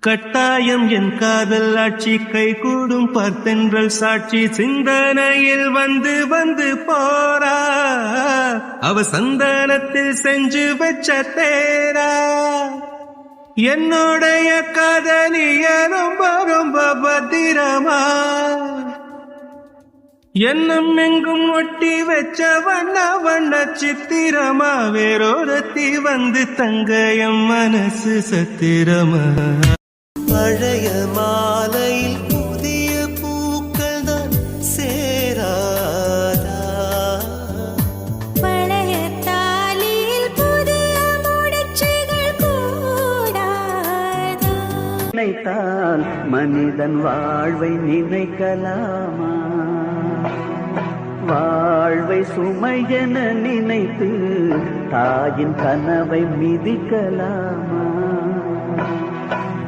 கட்டாயம் என் காதல் ஆட்சி கைகூடும் பார்த்தென்றல் சாட்சி சிந்தனையில் வந்து வந்து போறா அவ சந்தானத்தில் செஞ்சு வச்ச தேரா என்னுடைய காதலிய ரொம்ப ரொம்ப பத்திரமா என்னும் எங்கும் ஒட்டி வச்ச வண்ண வண்ண சித்திரமா வேறொருத்தி வந்து தங்க எம் மனசு சத்திரமா பழைய மாலையில் புதிய பூக்கள் தான் சேராதா பழைய தாலியில் புதிய முடிச்சுகள் கூடாதா நினைத்தால் மனிதன் வாழ்வை நினைக்கலாமா வாழ்வை சுமையென நினைத்து தாயின் கனவை மிதிக்கலாமா